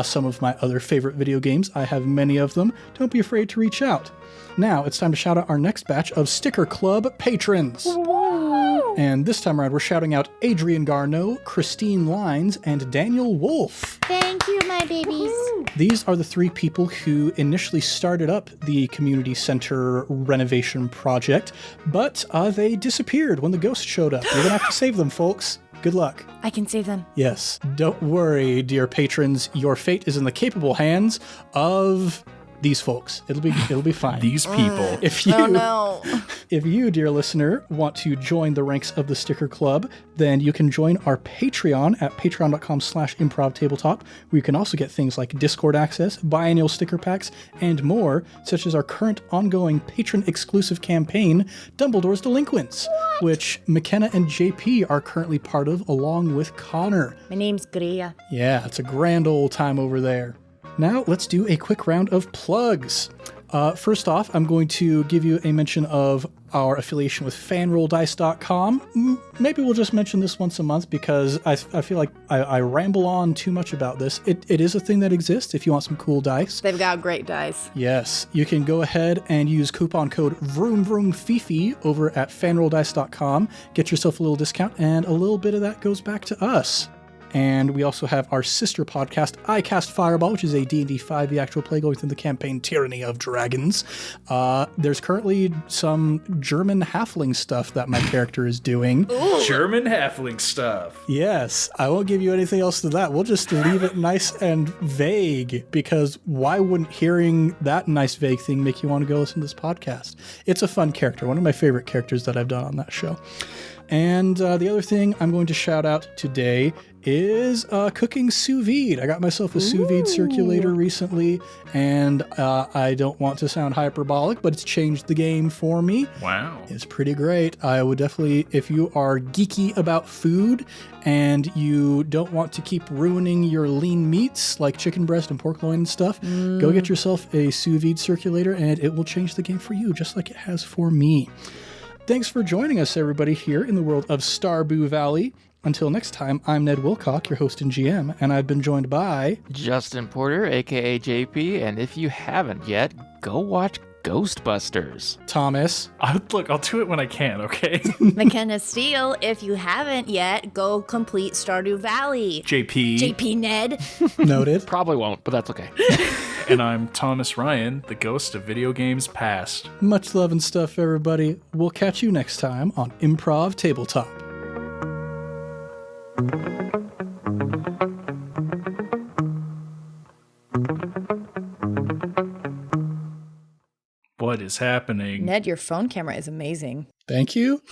Speaker 1: some of my other favorite video games. I have many of them. Don't be afraid to reach out. Now, it's time to shout out our next batch of Sticker Club patrons. And this time around, we're shouting out Adrian Garneau, Christine Lines, and Daniel Wolf.
Speaker 5: Thank you, my babies.
Speaker 1: These are the three people who initially started up the community center renovation project, but they disappeared when the ghost showed up. You're going to have to save them, folks. Good luck.
Speaker 3: I can save them.
Speaker 1: Yes. Don't worry, dear patrons. Your fate is in the capable hands of these folks. It'll be fine.
Speaker 4: These people.
Speaker 1: If you,
Speaker 3: Oh no.
Speaker 1: if you, dear listener, want to join the ranks of the Sticker Club, then you can join our Patreon at patreon.com/improvtabletop, where you can also get things like Discord access, biannual sticker packs, and more, such as our current ongoing patron-exclusive campaign, Dumbledore's Delinquents, which McKenna and JP are currently part of, along with Connor.
Speaker 3: My name's Greya.
Speaker 1: Yeah, it's a grand old time over there. Now, let's do a quick round of plugs. First off, I'm going to give you a mention of our affiliation with fanrolldice.com. Maybe we'll just mention this once a month because I feel like I ramble on too much about this. It is a thing that exists if you want some cool dice.
Speaker 3: They've got great dice.
Speaker 1: Yes, you can go ahead and use coupon code VroomVroomFifi over at fanrolldice.com. Get yourself a little discount, and a little bit of that goes back to us. And we also have our sister podcast, I Cast Fireball, which is a D&D 5e actual play going through the campaign Tyranny of Dragons. There's currently some German halfling stuff that my character is doing.
Speaker 4: Ooh. German halfling stuff.
Speaker 1: Yes, I won't give you anything else to that. We'll just leave it nice and vague, because why wouldn't hearing that nice vague thing make you want to go listen to this podcast? It's a fun character, one of my favorite characters that I've done on that show. And the other thing I'm going to shout out today is cooking sous vide. I got myself a sous vide circulator recently, and I don't want to sound hyperbolic, but it's changed the game for me.
Speaker 4: Wow.
Speaker 1: It's pretty great. I would definitely, if you are geeky about food and you don't want to keep ruining your lean meats like chicken breast and pork loin and stuff, go get yourself a sous vide circulator, and it will change the game for you, just like it has for me. Thanks for joining us, everybody, here in the world of Stardew Valley. Until next time, I'm Ned Wilcock, your host and GM, and I've been joined by...
Speaker 2: Justin Porter, a.k.a. JP, and if you haven't yet, go watch Ghostbusters.
Speaker 1: Thomas.
Speaker 4: I'll do it when I can, okay?
Speaker 5: McKenna Steele, if you haven't yet, go complete Stardew Valley.
Speaker 4: JP
Speaker 5: Ned.
Speaker 1: Noted.
Speaker 2: Probably won't, but that's okay.
Speaker 4: And I'm Thomas Ryan, the ghost of video games past.
Speaker 1: Much love and stuff, everybody. We'll catch you next time on Improv Tabletop.
Speaker 4: What is happening?
Speaker 3: Ned, your phone camera is amazing.
Speaker 1: Thank you.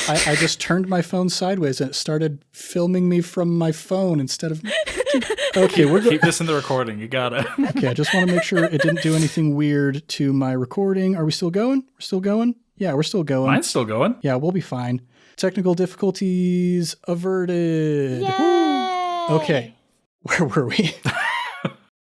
Speaker 1: I just turned my phone sideways and it started filming me from my phone instead of... Okay,
Speaker 4: keep this in the recording. You gotta.
Speaker 1: Okay, I just want to make sure it didn't do anything weird to my recording. Are we still going? We're still going? Yeah, we're still going.
Speaker 4: Mine's still going.
Speaker 1: Yeah, we'll be fine. Technical difficulties averted.
Speaker 5: Yay!
Speaker 1: Okay, where were we?